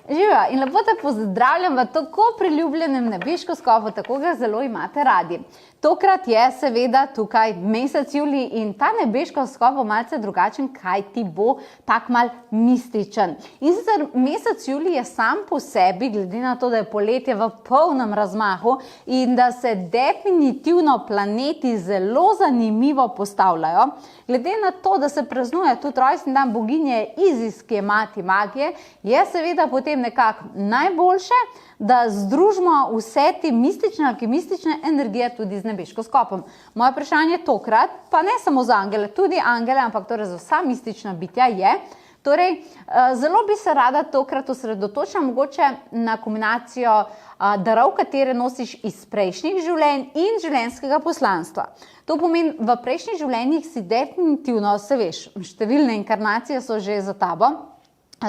Živijo in lepo te pozdravljam v tako priljubljenem nebeškoskopu, tako ga zelo imate radi. Tokrat je seveda tukaj mesec julij in ta nebeškoskop bo malce drugačen, kaj ti bo tak mal mističen. In sicer mesec julij je sam po sebi, glede na to, da je poletje v polnem razmahu in da se definitivno planeti zelo zanimivo postavljajo. Glede na to, da se praznuje tudi rojstni dan boginje Izis, ki je mati magije, je seveda potem nekako najboljše, da združimo vse te mistične, alkimistične energije tudi z nebeškoskopom. Moje vprašanje tokrat, pa ne samo za angele, tudi angele, ampak torej za vsa mistična bitja je, torej zelo bi se rada tokrat osredotočila mogoče na kombinacijo darov, katere nosiš iz prejšnjih življenj in življenjskega poslanstva. To pomeni, v prejšnjih življenjih si definitivno, se veš, številne inkarnacije so že za tabo,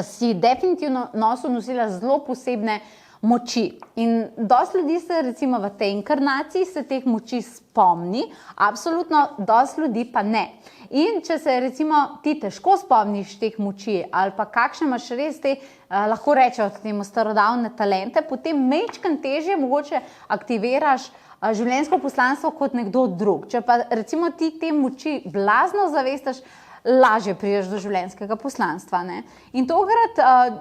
si definitivno nosila zelo posebne moči. In dosti ljudi se recimo v tej inkarnaciji se teh moči spomni, absolutno dosti ljudi pa ne. In če se recimo ti težko spomniš teh moči ali pa kakšne imaš res te, lahko rečejo temu starodavne talente, potem majčkeno težje mogoče aktiviraš življenjsko poslanstvo kot nekdo drug. Če pa recimo ti te moči blazno zavestaš, lažje prideš do življenjskega poslanstva. Ne? In tokrat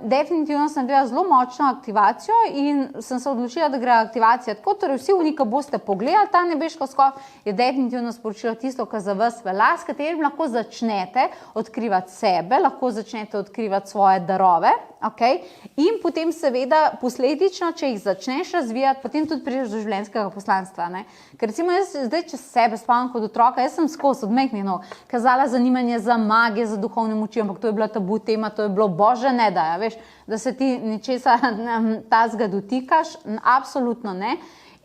definitivno sem gledala zelo močno aktivacijo in sem se odločila, da gre aktivacija tako, torej vsi oni, ki boste pogledali ta nebeškoskop, je definitivno sporočilo tisto, kar za vas velja, s katerim lahko začnete odkrivati sebe, lahko začnete odkrivati svoje darove, okay? In potem seveda posledično, če jih začneš razvijati, potem tudi prideš do življenjskega poslanstva. Ne? Ker recimo jaz zdaj, če sebe spomnim kot otroka, jaz sem skozi od majhnih nog kazala zanimanje za magije, za duhovne moči, ampak to je bila tabu tema, to je bilo bože ne da, veš, da se ti nečesa tazga dotikaš, absolutno ne.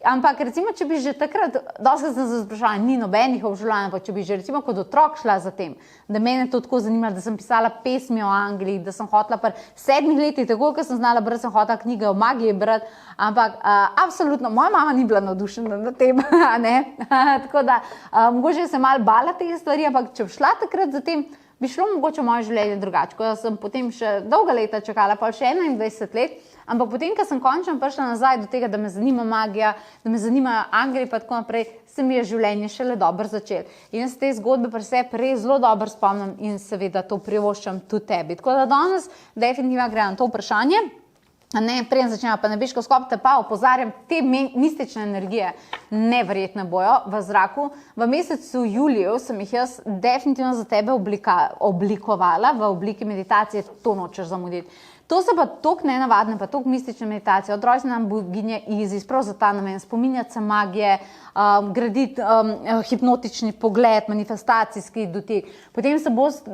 Ampak recimo, če bi že takrat, dosti sem se sprašala, ni nobenih obžalovanj, ampak če bi že recimo kot otrok šla za tem, da mene to tako zanimalo, da sem pisala pesmi o Angliji, da sem hotela pri 7 letih, tako kot sem znala brati, sem hotela knjige o magiji brati, ampak absolutno, moja mama ni bila navdušena na tem, ne, tako da mogoče se malo bala teh stvari, ampak če bi šla takrat za tem, bi šlo mogoče moje življenje drugače, ko sem potem še dolga leta čakala, pa še 21 let, ampak potem, ko sem končno prišla nazaj do tega, da me zanima magija, da me zanimajo angeli, pa tako naprej, se mi je življenje šele dobro začelo. In jaz te zgodbe pri sebi res zelo dobro spomnim in seveda to privoščam tudi tebi. Tako da danes definitivno gre na to vprašanje. Ne, preden začnemo pa nebeškoskop, te pa opozarjam, te mistične energije neverjetne bojo v zraku. V mesecu juliju sem jih jaz definitivno za tebe oblikovala v obliki meditacije, to nočeš zamuditi. To so pa toliko nenavadne, pa toliko mistične meditacije, od rojstni dan boginje Izis, prav za ta namen, spominjati se magije, graditi hipnotični pogled, manifestacijski dotik. Potem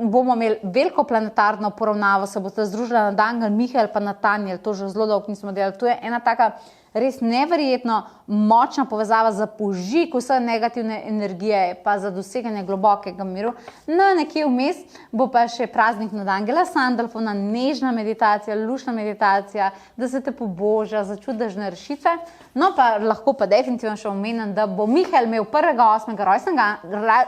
bomo imeli veliko planetarno poravnavo, se boste združila nad Angel Mihael pa Natanjel, to že zelo dolgo nismo delali. To je ena taka res neverjetno močna povezava za požig vse negativne energije, pa za doseganje globokega miru. No, nekje vmes bo pa še praznik nad Angela Sandalfona, nežna meditacija, lušna meditacija, da se te poboža za čudežne rešitve. No, pa lahko pa definitivno še omenim, da bo Mihael imel 1.8.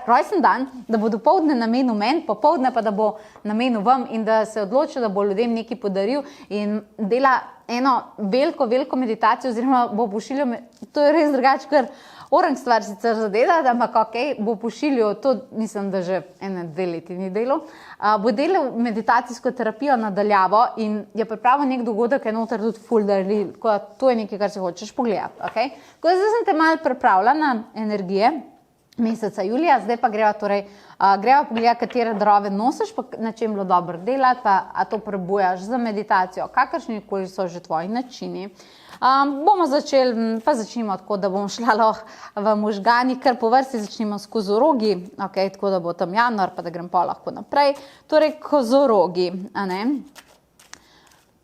rojstni dan, da bo dopoldne namenil meni, popoldne pa da bo namenil vam in da se odločil, da bo ljudem nekaj podaril in dela eno veliko meditacijo, oziroma bo pošiljal, to je res drugače, ker orang stvar sicer zadelati, ampak ok, bo pošiljal, to mislim, da že 1-2 leti ni delal, bo delal meditacijsko terapijo nadaljavo in je pripravil nek dogodek, je noter tudi ful daril, to je nekaj, kar si hočeš pogledati, ok? Zdaj sem te malo pripravila na energije meseca julija, zdaj pa greva pogledati, katere darove nosiš, pa na čem bilo dobro delati, pa a to prebujaš za meditacijo, kakršnikoli so že tvoji načini. Bomo začeli, pa začnimo tako, da bomo šla v možgani, kar po vrsti začnimo s kozorogi, okay, tako da bo tam januar, pa da grem pa lahko naprej. Torej, kozorogi, a ne?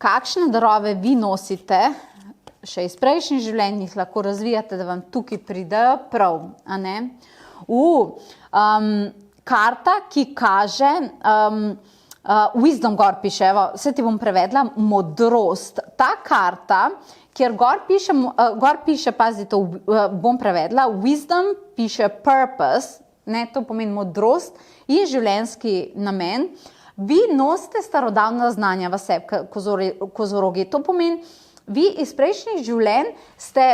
Kakšne darove vi nosite, še iz prejšnjih življenjih lahko razvijate, da vam tukaj pridejo prav, a ne? Karta, ki kaže, wisdom gor piše, evo, vse ti bom prevedla, modrost. Ta karta, kjer gor piše, pazi to, bom prevedla, wisdom piše purpose, ne, to pomeni modrost in življenjski namen. Vi nosite starodavna znanja v sebi, kozorogi. To pomeni, vi iz prejšnjih življenj ste,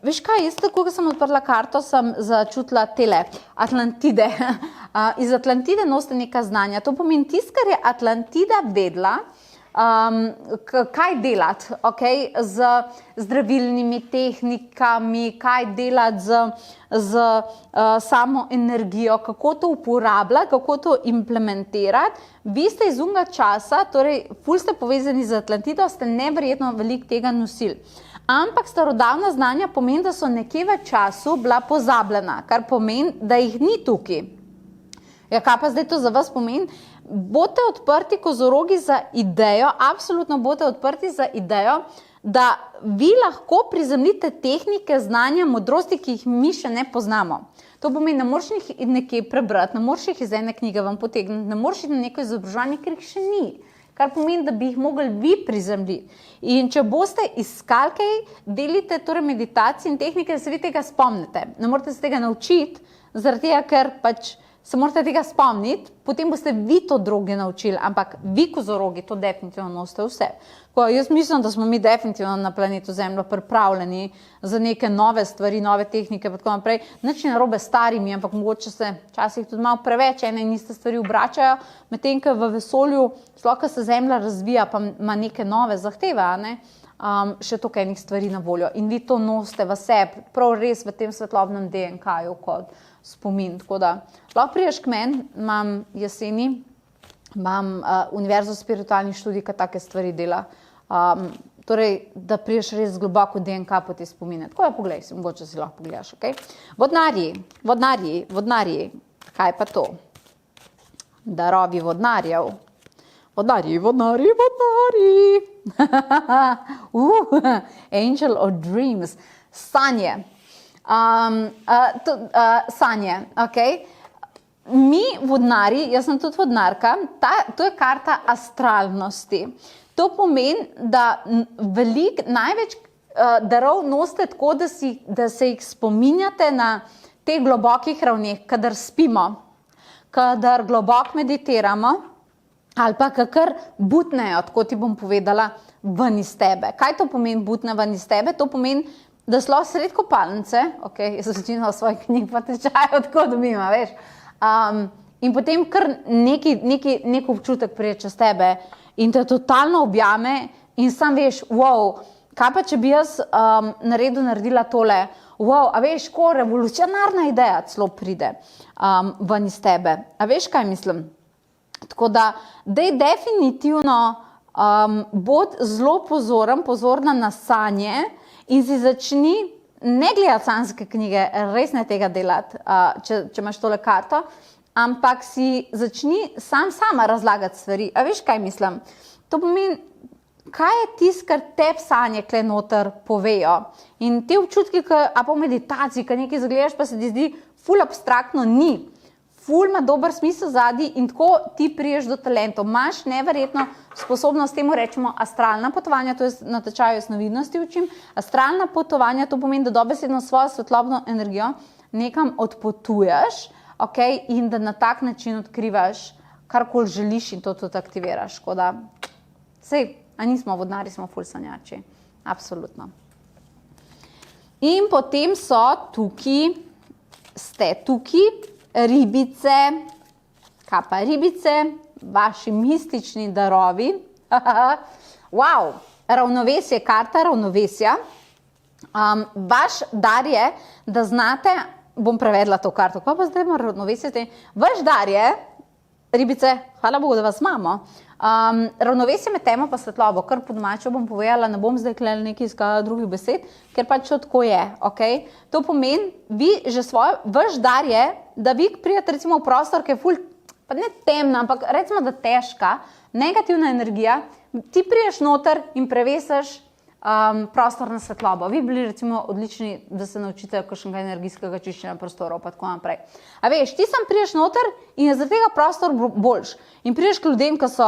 veš kaj, jaz tako, ko sem odprla karto, sem začutila tele Atlantide. Iz Atlantide nosite neka znanja. To pomeni, tisto, kar je Atlantida vedela, kaj delati, okay, z zdravilnimi tehnikami, kaj delati z samo energijo, kako to uporabljati, kako to implementirati. Vi ste iz unga časa, torej ful ste povezani z Atlantido, ste neverjetno veliko tega nosili. Ampak starodavna znanja pomeni, da so nekje v času bila pozabljena, kar pomeni, da jih ni tukaj. Ja, kaj pa zdaj to za vas pomeni? Boste odprti, kozorogi, za idejo, absolutno boste odprti za idejo, da vi lahko prizemljite tehnike, znanja, modrosti, ki jih mi še ne poznamo. To pomeni, ne moreš jih nekje prebrati, ne moreš jih iz ene knjige vam potegniti, ne moreš jih na neko izobraževanje, ker jih še ni. Kar pomeni, da bi jih mogli vi prizemljiti. In če boste iskali kaj, delite torej meditacije in tehnike, da se vi tega spomnite. Ne morete se tega naučiti, zaradi tega, ker pač se morate tega spomniti, potem boste vi to druge naučili, ampak vi, kozorogi, to definitivno nosite vse. Jaz mislim, da smo mi definitivno na planetu Zemljo pripravljeni za neke nove stvari, nove tehnike, pa tako naprej. Nič ni narobe s starimi, ampak mogoče se včasih tudi malo preveč ene in iste stvari obračajo, medtem ko v vesolju, sploh ko se Zemlja razvija, pa ima neke nove zahteve, še toliko enih stvari na voljo. In vi to nosite v sebi, prav res v tem svetlobnem DNK-ju kot spomin. Tako da, lahko priješ k meni, imam jeseni, imam Univerzo spiritualnih študij, ki take stvari dela. Torej, da priješ res globoko DNK po te spomine. Tako da poglej, mogoče si lahko pogledaš, ok? Vodnarji, kaj pa to? Darovi vodnarjev. Vodnarji. Angel of Dreams. Sanje. Sanje, ok? Mi, vodnari, jaz sem tudi vodnarka, to je karta astralnosti. To pomeni, da največ darov nosite tako, da se jih spominjate na teh globokih ravneh, kadar spimo, kadar globoko meditiramo, ali pa kakor butnejo, tako ti bom povedala, ven iz tebe. Kaj to pomeni butne ven iz tebe? To pomeni, da slo sred kopalnice, ok, jaz sem začinila svoj knjig pa tečajo, tako dobim, veš, in potem kar nek občutek prije čez tebe in te totalno objame in sam veš, wow, kaj pa če bi jaz naredila tole, wow, a veš, ko revolucionarna ideja celo pride ven iz tebe. A veš, kaj mislim? Tako da, dej definitivno bod zelo pozorna na sanje in si začni ne gledati sanjske knjige, res ne tega delati, če imaš tole karto, ampak si začni sama razlagati stvari. A veš, kaj mislim? To pomeni, kaj je tisto, kar tebi sanje kle noter povejo. In te občutki, a pa v meditaciji, ko nekaj zagledaš, pa se ti zdi ful abstraktno, ni. Ful ima dober smisel zadnji in tako ti priješ do talentov. Imaš neverjetno sposobnost, temu rečemo astralna potovanja, to je na tečaju jasnovidnosti učim. Astralna potovanja, to pomeni, da dobesedno svojo svetlobno energijo nekam odpotuješ, ok, in da na tak način odkrivaš karkoli želiš in to tudi aktiviraš. Tako da, sej, a nismo vodnari, smo ful sanjači. Absolutno. In potem ste tukaj, ribice, kaj pa ribice, vaši mistični darovi. Wow, ravnovesje, karta ravnovesja. Vaš dar je, da znate, bom prevedla to karto, kaj pa zdaj ima ravnovesje? Vaš dar je, ribice, hvala Bogu, da vas imamo, ravnovesje med temo pa svetlobo, kar po domačo bom povedala, ne bom zdaj nekaj iskala drugih besed, ker pač tako je, ok? To pomeni, vaš dar je, da vi pridete recimo v prostor, ki je ful, pa ne temna, ampak recimo da težka, negativna energija, ti priješ noter in prevesiš prostor na svetlobo. Vi bili recimo odlični, da se naučite kakšnega energijskega čiščenja prostorov, pa tako naprej. A veš, ti sam priješ noter in je zaradi tega prostor boljš. In priješ k ljudem, ki so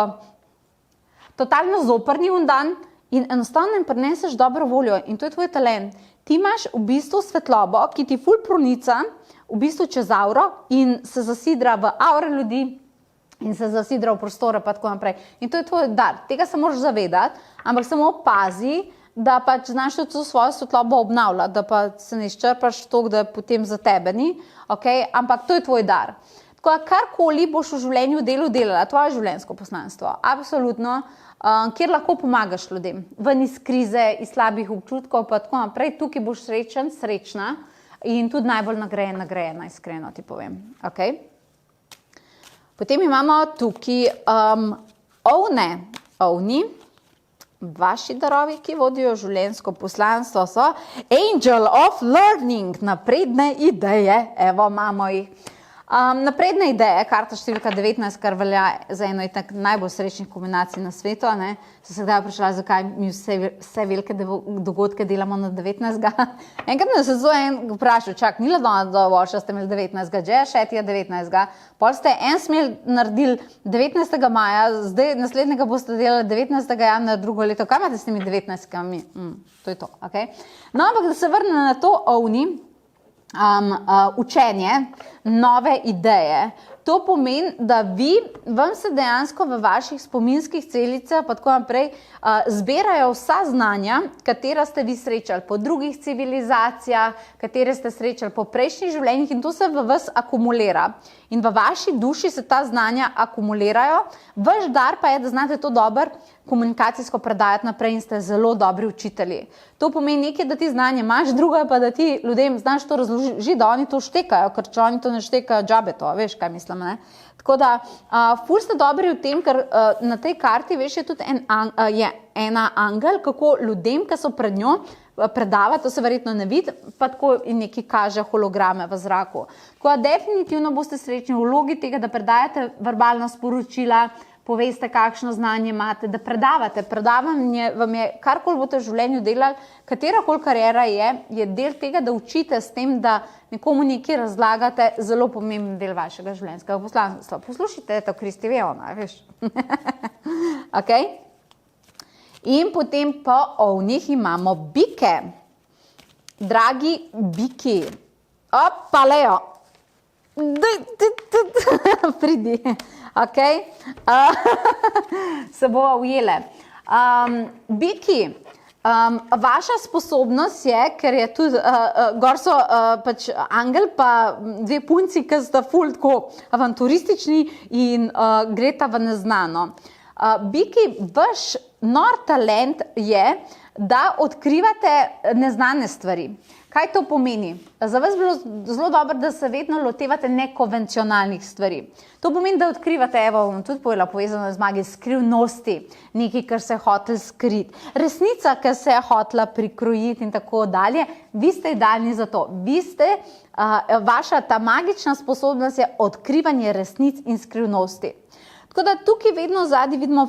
totalno zoprni v dan in enostavno jim prineseš dobro voljo in to je tvoj talent. Ti imaš v bistvu svetlobo, ki ti ful pronica, v bistvu čez auro in se zasidra v aure ljudi, in se zasidra v prostore pa tako naprej. In to je tvoj dar. Tega se moraš zavedati, ampak samo pazi, da pač znaš tudi svojo svetlobo obnavljati, da pa se ne izčrpaš toliko, da potem za tebe ni, okay? Ampak to je tvoj dar. Tako da karkoli boš v življenju delala, tvoje življenjsko poslanstvo, absolutno, kjer lahko pomagaš ljudem, ven iz krize, iz slabih občutkov, pa tako naprej, tukaj boš srečen, srečna in tudi najbolj nagrajena, iskreno ti povem. Okay? Potem imamo tukaj ovni, vaši darovi, ki vodijo življenjsko poslanstvo, so Angel of Learning, napredne ideje, evo, imamo jih. Napredne ideje, karta številka 19, kar velja za eno itak najbolj srečnih kombinacij na svetu, ne? So se kdaj vprašala, zakaj mi vse velike dogodke delamo na 19. Enkrat me se en vprašal, čak, ni dovolj, ste imeli 19. že, še je 19. Pol ste en smel naredili 19. maja, zdaj naslednjega boste delali 19. januarja drugo leto. Kaj imate s temi 19-kami? To je to, okay? No, ampak da se vrne na to ovni, učenje, nove ideje. To pomeni, da vam se dejansko v vaših spominskih celicah pa tako naprej zbirajo vsa znanja, katera ste vi srečali po drugih civilizacijah, katere ste srečali po prejšnjih življenjih in to se v vas akumulira. In v vaši duši se ta znanja akumulirajo. Vaš dar pa je, da znate to dobro komunikacijsko predajati naprej in ste zelo dobri učitelji. To pomeni nekaj, da ti znanje imaš, drugo je pa, da ti ljudem znaš to razložiti, da oni to štekajo, ker če oni to ne štekajo, džabe to, veš, kaj mislim, ne? Tako da, ful ste dobri v tem, ker na tej karti, veš, je tudi ena angel, kako ljudem, ki so pred njo, predava, to se verjetno ne vidi, pa tako in neki kaže holograme v zraku. Tako da definitivno boste srečni v vlogi tega, da predajate verbalna sporočila, poveste, kakšno znanje imate, da predavate. Predavanje vam je, karkoli boste v življenju delali, katerakoli karijera je del tega, da učite s tem, da nekomu nekaj razlagate, zelo pomemben del vašega življenjskega poslanstva. Poslušajte, to Kristi ve ona, veš. Okay? In potem po ovnih imamo bike. Dragi biki, opa, Leo, pridi, ok, se bova ujele. Biki, vaša sposobnost je, ker je tudi, gor so pač angel pa dve punci, ki sta ful tako avanturistični in greta v neznano. Biki, vaš nor talent je, da odkrivate neznane stvari. Kaj to pomeni? Za vas je bilo zelo dobro, da se vedno lotevate nekonvencionalnih stvari. To pomeni, da odkrivate, evo, bom tudi povezano z magij, skrivnosti, nekaj, kar se je hotel skriti. Resnica, ki se je hotela prikrojiti in tako dalje, vi ste idealni za to. Vi ste, vaša ta magična sposobnost je odkrivanje resnic in skrivnosti. Tako da tukaj vedno zadnji vidimo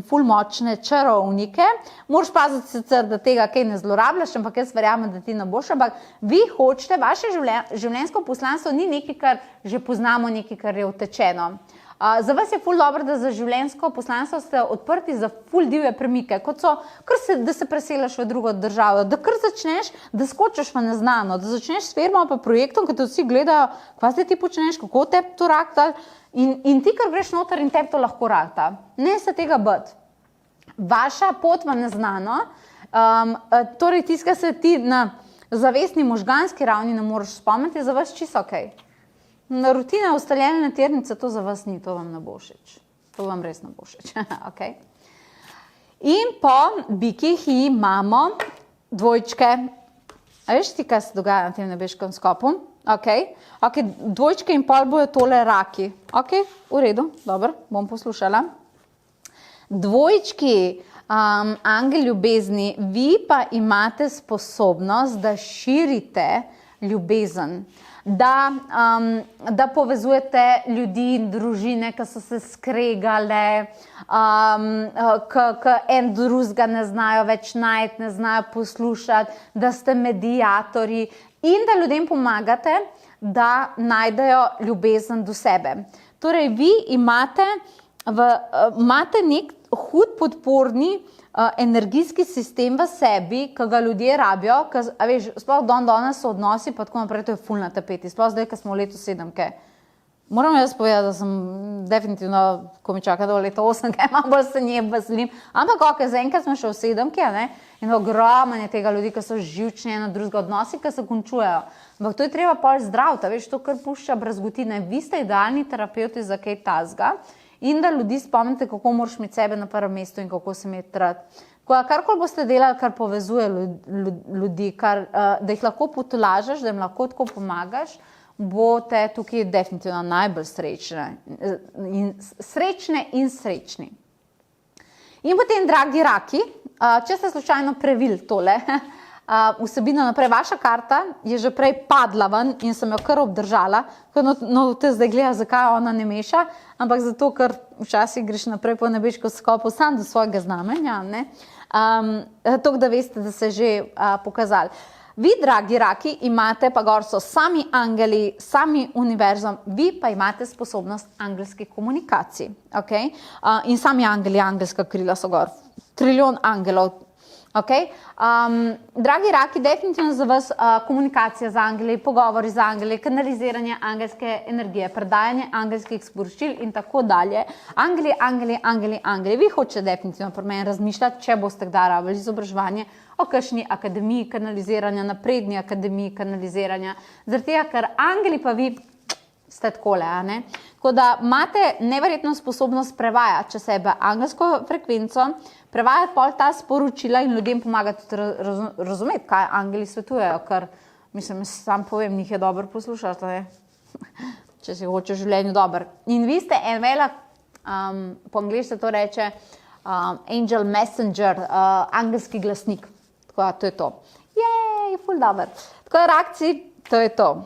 ful močne čarovnike. Moraš paziti sicer, da tega kaj ne zlorabljaš, ampak jaz verjamem, da ti ne boš, ampak vi hočete, vaše življenjsko poslanstvo ni nekaj, kar že poznamo, nekaj, kar je utečeno. Za vas je ful dobro, da za življenjsko poslanstvo ste odprti za ful divje premike, kot so, da se preselaš v drugo državo, da kar začneš, da skočiš v neznano, da začneš s firmo pa projektom, ko te vsi gledajo, kaj se ti počneš, kako te to raktal. In ti, kar greš noter in tebi to lahko rata. Ne se tega bati. Vaša pot v neznano, torej tiska se ti na zavestni možganski ravni ne moreš spomniti, za vas čisto okej. Na rutina ustaljene tirnice, to za vas ni, to vam ne bo všeč. To vam res ne bo všeč. Okay. In po bikih imamo dvojčke. A veš ti, kaj se dogaja na tem nebeškem skopu? Ok, dvojčke in pol bojo tole raki. Ok, v redu, dobro, bom poslušala. Dvojčki, angel ljubezni, vi pa imate sposobnost, da širite ljubezen, da povezujete ljudi in družine, ki so se skregale, ki en drugega ne znajo več najti, ne znajo poslušati, da ste medijatorji in da ljudem pomagate, da najdejo ljubezen do sebe. Torej, vi imate nek hud podporni energijski sistem v sebi, ki ga ljudje rabijo, sploh danes so odnosi, pa tako naprej, to je ful na tapeti, sploh zdaj, ko smo v letu 7, Moram jaz povedati, da sem definitivno, ko mi čaka do leta 8, kaj imam bolj se nje veselim. Ampak ok, zaenkrat smo še v 7, ne? In ogromno je tega ljudi, ki so živčni eno drugega, odnosi, ki se končujejo. Ampak to je treba pol zdraviti, veš, to kar pušča brazgotine. Vi ste idealni terapeuti za kaj tazga in da ljudi spomnite, kako moraš imeti sebe na prvem mestu in kako se imeti rad. Karkoli boste delali, kar povezuje ljudi, da jih lahko potolažeš, da jim lahko tako pomagaš, boste tukaj definitivno najbolj srečne in srečni. In potem, dragi raki, če ste slučajno previli tole, vsebino naprej, vaša karta je že prej padla ven in sem jo kar obdržala, no te zdaj gleda, zakaj ona ne meša, ampak zato, ker včasih greš naprej po nebeško skopu sam do svojega znamenja, ne? Tako da veste, da se je že pokazali. Vi, dragi raki, imate, pa gor so sami angeli, sami univerzum, vi pa imate sposobnost angelskih komunikacij. Okay? In sami angeli, angelska krila so gor. Trilijon angelov. Okay? Dragi raki, definitivno za vas komunikacija z angeli, pogovori z angeli, kanaliziranje angelske energije, predajanje angelskih sporočil in tako dalje. Angeli, angeli, angeli, angeli. Vi hočete definitivno pri meni razmišljati, če boste kdaj rabili izobraževanje o kakšni akademiji kanaliziranja, napredni akademiji kanaliziranja. Zaradi tega, ker angeli pa vi ste takole, ne? Tako da imate neverjetno sposobnost prevajati čez sebe angelsko frekvenco, prevajati pol ta sporočila in ljudem pomagati razumeti, kaj angeli svetujejo, ker, mislim, sam povem, njih je dobro poslušati, ne? Če si hoče v življenju dobro. In vi ste en velik, po angliško to reče, angel messenger, angelski glasnik. Tako da, to je to. Jej, ful dober. Tako da, rakci, to je to.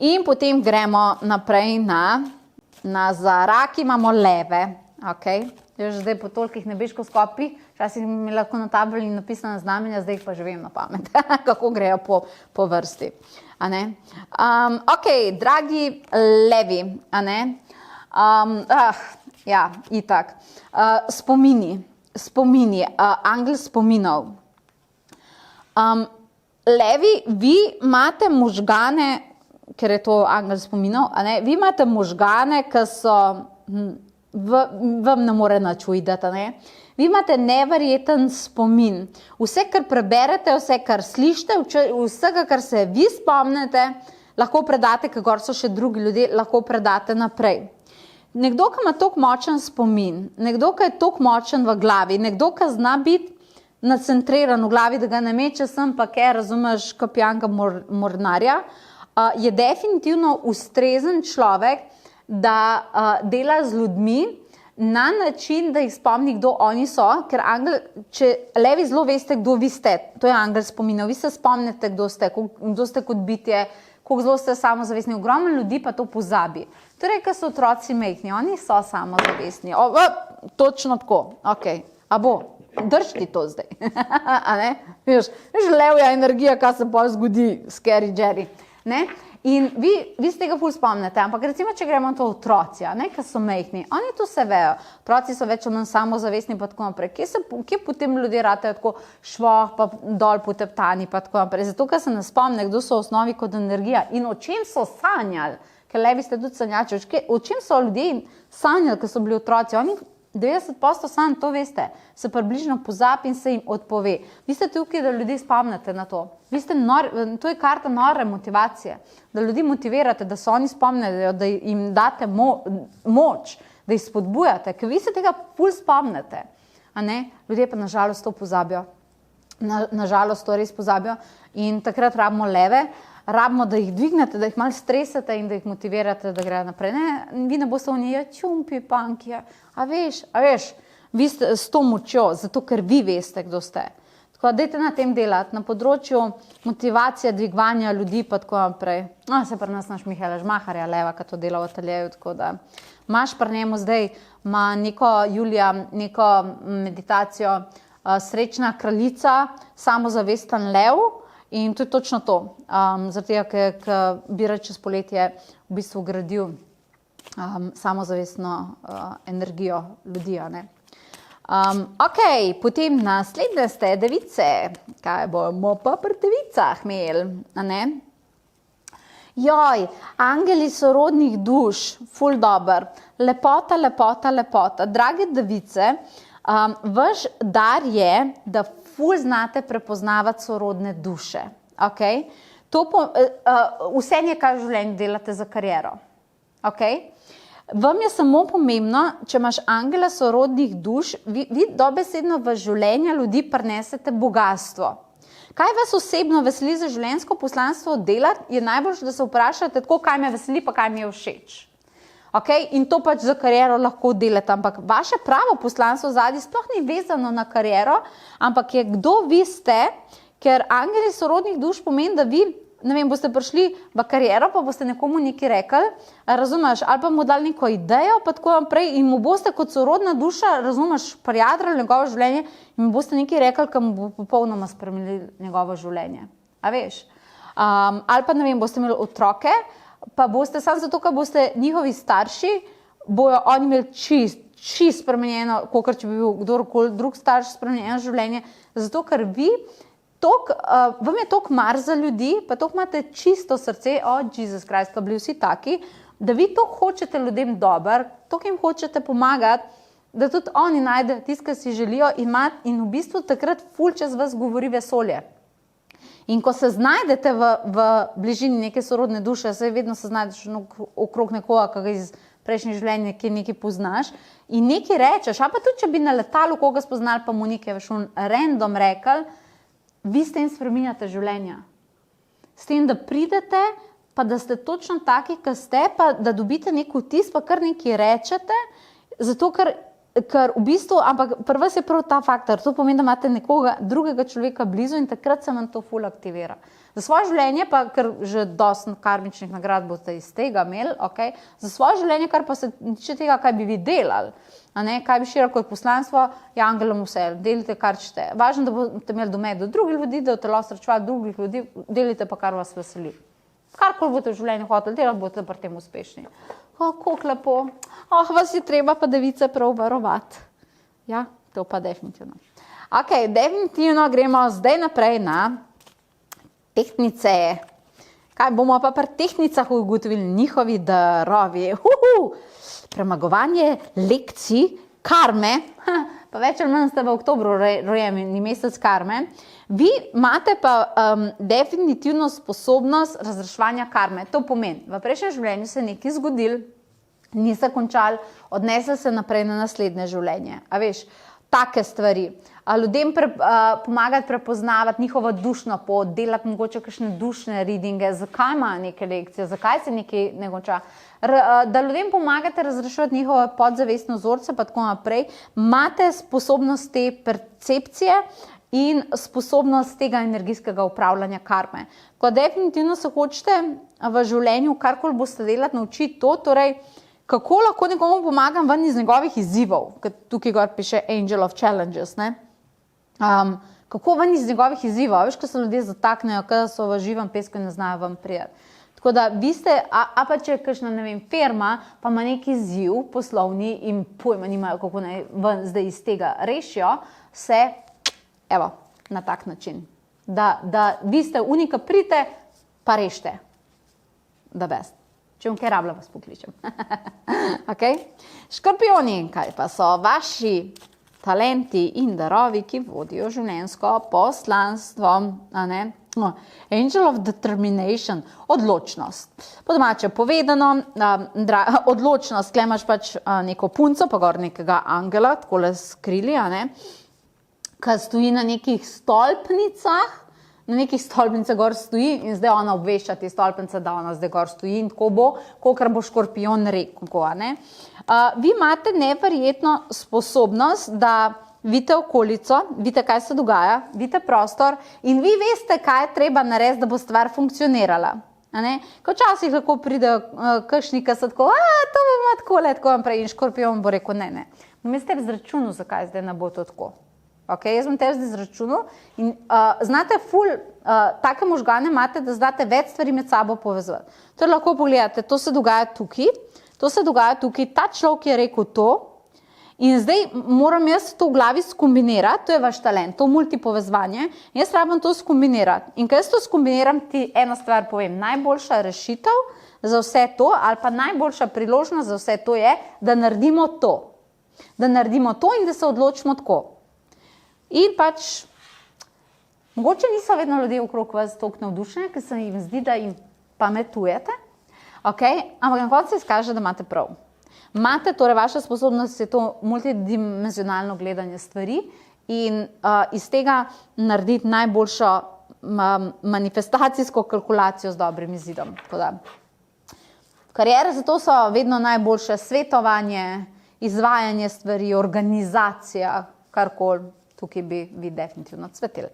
In potem gremo naprej na za raki imamo leve, ok? Že zdaj po tolikih nebeško skopih, včasih mi lahko na tabeli napisana znamenja, zdaj jih pa že vem na pamet, kako grejo po vrsti. A ne? Ok, dragi levi, a ne? Ja, itak. Spomini, angel spominov. Levi, vi imate možgane, ker je to angel spominov, a ne? Vi imate možgane, ki so, vam ne more nič uideti, ne? Vi imate neverjeten spomin. Vse, kar preberete, vse, kar slišite, vsega, kar se vi spomnite, lahko predate, ker gor so še drugi ljudje, lahko predate naprej. Nekdo, ki ima toliko močen spomin, nekdo, ki je toliko močen v glavi, nekdo, ki zna biti nacentriran v glavi, da ga ne meče sem, pa kaj razumeš, kapijanka mornarja, je definitivno ustrezen človek, da dela z ljudmi na način, da jih spomni, kdo oni so, ker angel, če levi zelo veste, kdo vi ste, to je angel spominov, vi se spomnite, kdo ste kot bitje, koliko zelo ste samozavestni, ogromno ljudi pa to pozabi. Torej, ker so otroci mehni, oni so samozavestni. Točno tako, ok, a bo? Držti to zdaj, a ne? Viš, levja energija, kaj se pa zgodi, scary Jerry, ne? In vi z tega ful spomnite, ampak recimo, če gremo to otroci, ne, ki so mehni, oni to se vejo, otroci so več od nas samozavestni pa tako naprej, kje potem ljudje ratejo tako švoh pa dol poteptani pa tako naprej, zato ker se ne spomne, kdo so v osnovi kot energija in o čem so sanjali, ker levi ste tudi sanjači, o čem so ljudje sanjali, ko so bili otroci, oni 90% sanj, to veste, se približno pozabi in se jim odpove. Vi ste tukaj, da ljudi spomnite na to. To je karta nore motivacije, da ljudi motivirate, da se oni spomnejo, da jim date moč, da jih spodbujate, ker vi se tega ful spomnite. A ne? Ljudje pa nažalost to pozabijo. Nažalost to res pozabijo in takrat rabimo leve, rabimo, da jih dvignete, da jih malo stresete in da jih motivirate, da grejo naprej. Ne, vi ne boste v njej, čumpi, pankije, a veš, vi ste s to močjo, zato ker vi veste, kdo ste. Tako da dajte na tem delati, na področju motivacije, dvigovanja ljudi, pa tako naprej. Se pri nas naš Mihaela Žmaharja, leva, ki to dela v ateljeju, tako da imaš pri njemu zdaj, ima Julija, neko meditacijo, srečna kraljica, samozavesten lev, in to je točno to, zaradi tega, ker bi rad čez poletje v bistvu gradil samozavestno energijo ljudi, a ne. Ok, potem naslednje ste device, kaj bomo pa pri devicah imeli, a ne. Joj, angeli sorodnih duš, ful dober, lepota, lepota, lepota. Drage device, vaš dar je, da ful znate prepoznavati sorodne duše. Okay? Vse nekaj v življenju delate za kariero. Okay? Vam je samo pomembno, če imaš angela sorodnih duš, vi dobesedno v življenje ljudi prinesete bogatstvo. Kaj vas osebno veseli za življenjsko poslanstvo delati, je najbolj, da se vprašate tako, kaj me veseli, pa kaj mi je všeč. Okay? In to pač za kariero lahko delate, ampak vaše pravo poslanstvo zadnji sploh ni vezano na kariero, ampak je kdo vi ste, ker angeli sorodnih duš pomeni, da vi, ne vem, boste prišli v kariero, pa boste nekomu nekaj rekli, razumeš, ali pa mu dali neko idejo, pa tako naprej in mu boste kot sorodna duša, razumeš, prijadrali njegovo življenje in mu boste nekaj rekli, ki mu bo popolnoma spremenili njegovo življenje. A veš? Ali pa, ne vem, boste imeli otroke, pa boste samo zato, ker boste njihovi starši, bojo oni imeli čist spremenjeno, kakor če bi bil kdorkoli drug starš spremenjeno življenje, zato ker vi vam je toliko mar za ljudi, pa toliko imate čisto srce, Jesus Christ, pa bili vsi taki, da vi toliko hočete ljudem dober, toliko jim hočete pomagati, da tudi oni najdejo tisto, kar si želijo imati in v bistvu takrat ful čez vas govori vesolje. In ko se znajdete v bližini neke sorodne duše, vedno se znajdeš okrog nekoga, ki ga iz prejšnjih življenj nekaj poznaš in nekaj rečeš, a pa tudi, če bi na letalu koga spoznali, pa mu nekaj random rekel, vi s tem spreminjate življenja. S tem, da pridete, pa da ste točno taki, ki ste, pa da dobite nek vtis, pa kar nekaj rečete, zato ker v bistvu, ampak pri vas je prav ta faktor, to pomeni, da imate nekoga drugega človeka blizu in takrat se vam to ful aktivira. Za svoje življenje pa, ker že dosti karmičnih nagrad boste iz tega imeli, okay? Za svoje življenje, kar pa se tiče tega, kaj bi vi delali, kaj bi širili kot poslanstvo, je angelom vse, delite kar čete. Važno, da boste imeli domet do drugih ljudi, da boste lahko srečevali drugih ljudi, delite pa kar vas veseli. Karkoli boste v življenju hoteli delati, boste pri tem uspešni. Kako lepo, vas je treba pa device prav varovati. Ja, to pa definitivno. Ok, definitivno gremo zdaj naprej na tehtnice. Kaj bomo pa pri tehtnicah ugotovili? Njihovi darovi. Premagovanje lekcij karme, pa več ali manj ste v oktobru rojeni mesec karme, vi imate pa definitivno sposobnost razreševanja karme. To pomeni, v prejšnjem življenju se je nekaj zgodil, ni se končal, odnesel se naprej na naslednje življenje. A veš, take stvari. Ljudem pomagati prepoznavati njihovo dušno pot, delati mogoče kakšne dušne readinge, zakaj imajo neke lekcije, zakaj se nekaj ne konča. Da ljudem pomagate razreševati njihove podzavestne vzorce, pa tako naprej, imate sposobnost te percepcije in sposobnost tega energijskega upravljanja karme. Ko definitivno se hočete v življenju, karkoli boste delati, naučiti to, torej, kako lahko nekomu pomagam ven iz njegovih izzivov, tukaj gor piše Angel of Challenges, ne? Kako ven iz njegovih izzivov, veš, ko se ljudje zataknejo, kada so v živem pesku in ne znajo vam prijeti. Tako da vi ste, a pa če je kakšna, ne vem, firma, pa ima neki izziv poslovni in pojma nimajo, kako naj ven zdaj iz tega rešijo, se, evo, na tak način. Da vi ste unika, prite, pa rešite. The best. Če vam kaj rabila, vas pokličem. Okay? Škorpioni, kaj pa so vaši talenti in darovi, ki vodijo življenjsko poslanstvo, a ne? Angel of Determination, odločnost. Po domače povedano, odločnost, tukaj imaš pač neko punco, pa gor nekega angela, takole skrili, a ne? Ki stoji na nekih stolpnicah, na nekih stolpnicah gor stoji in zdaj ona obvešča te stolpnice, da ona zdaj gor stoji in tako bo, kolikor bo škorpion rekel. Vi imate neverjetno sposobnost, da vidite okolico, vidite, kaj se dogaja, vidite prostor in vi veste, kaj je treba narediti, da bo stvar funkcionirala. Ko včasih lahko pridejo kakšni, ki so tako, to bomo tako naprej in škorpion bo rekel, ne. Bom jaz tebi izračunal, zakaj zdaj ne bo to tako. Okay, jaz bom tebi zdaj izračunal in znate take možgane imate, da znate več stvari med sabo povezati. To lahko pogledate, to se dogaja tukaj, ta človek je rekel to In zdaj moram jaz to v glavi skombinirati, to je vaš talent, to multipovezovanje. Jaz rabim to skombinirati. In ko jaz to skombiniram, ti eno stvar povem, najboljša rešitev za vse to ali pa najboljša priložnost za vse to je, da naredimo to. Da naredimo to in da se odločimo tako. In pač, mogoče niso vedno ljudje okrog vas toliko navdušeni, ker se jim zdi, da jim pametujete, ampak na koncu se izkaže, da imate prav. Imate, torej vaša sposobnost je to multidimenzionalno gledanje stvari in iz tega narediti najboljšo manifestacijsko kalkulacijo z dobrim izidom. Kariere zato so vedno najboljše svetovanje, izvajanje stvari, organizacija, karkoli, tukaj bi vi definitivno cveteli.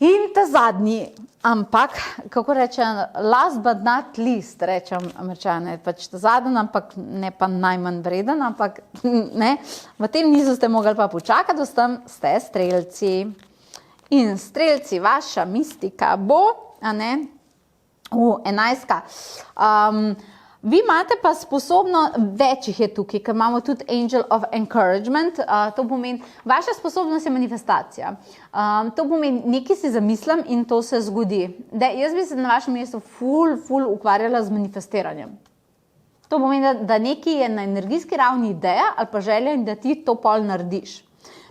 In ta zadnji, ampak, kako rečem, last but not least, rečem Američane, pač ta zadnji, ampak ne pa najmanj vreden, ampak ne, v tem nizu ste mogli pa počakati, da ste strelci. In strelci, vaša mistika bo, enajstka. Vi imate pa sposobno, več jih je tukaj, ker imamo tudi Angel of Encouragement, to pomeni, vaša sposobnost je manifestacija. To pomeni, nekaj si zamislim in to se zgodi. Jaz bi se na vašem mestu ful ukvarjala z manifestiranjem. To pomeni, da nekaj je na energijski ravni ideja ali pa želja in da ti to pol narediš.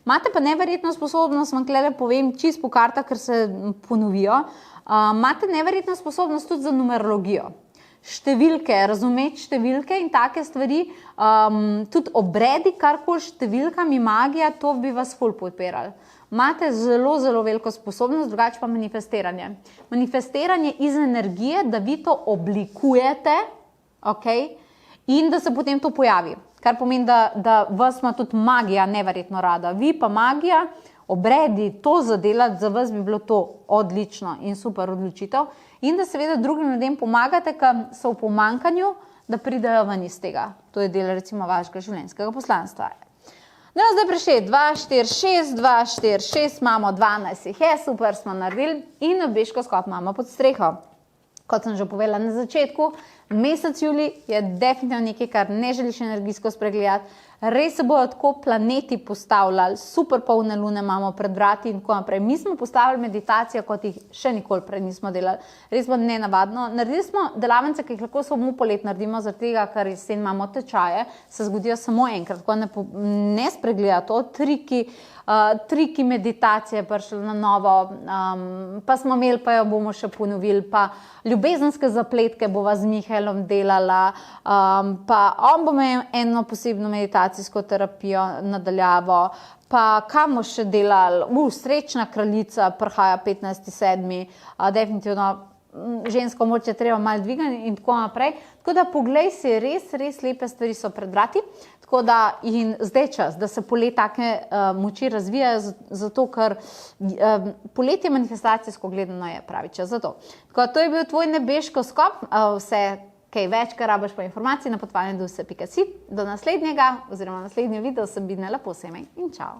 Imate pa neverjetno sposobnost, vam tukaj povem čist po kartah, ker se ponovijo, imate neverjetno sposobnost tudi za numerologijo. Številke, razumeti številke in take stvari, tudi obredi, karkoli številkami, magija, to bi vas ful podpirali. Imate zelo veliko sposobnost, drugače pa manifestiranje. Manifestiranje iz energije, da vi to oblikujete, in da se potem to pojavi. Kar pomeni, da vas ima tudi magija neverjetno rada. Vi pa magija, obredi, to zadelati, za vas bi bilo to odlično in super odločitev. In da seveda drugim ljudem pomagate, ki so v pomanjkanju, da pridejo ven iz tega. To je del recimo vašega življenjskega poslanstva. No, zdaj prišli 2, 4, 6, 2, 4, 6, imamo 12 jih je, super smo naredili in nebeško skop imamo pod streho. Kot sem že povedala na začetku, mesec julij je definitivno nekaj, kar ne želiš energijsko spregledati. Res se bojo tako planeti postavljali, super polne lune imamo pred vrati in tako naprej. Mi smo postavili meditacijo, kot jih še nikoli prej nismo delali. Res bo nenavadno. Naredili smo delavnice, ki jih lahko samo polet naredimo, zaradi tega, ker jesen imamo tečaje, se zgodijo samo enkrat. Tako ne spregleda to, triki meditacije prišli na novo, pa smo imeli, pa jo bomo še ponovili, pa ljubezenske zapletke bova z Mihaelom delala, pa on bo imel eno posebno meditacijsko terapijo nadaljavo, pa kam bomo še delali, srečna kraljica prihaja 15.7., definitivno žensko moč je treba malo dvigati in tako naprej. Tako da poglej si, res lepe stvari so pred vrati. Tako da in zdaj čas, da se poletje take moči razvijajo, zato ker poletje manifestacijsko gledano je pravi čas za to. Tako da to je bil tvoj nebeško skop, vse kaj več, kar rabiš pa informacij na potovalnidusse.si. Do naslednjega oziroma naslednje video vsebine, lepo se imej in čao.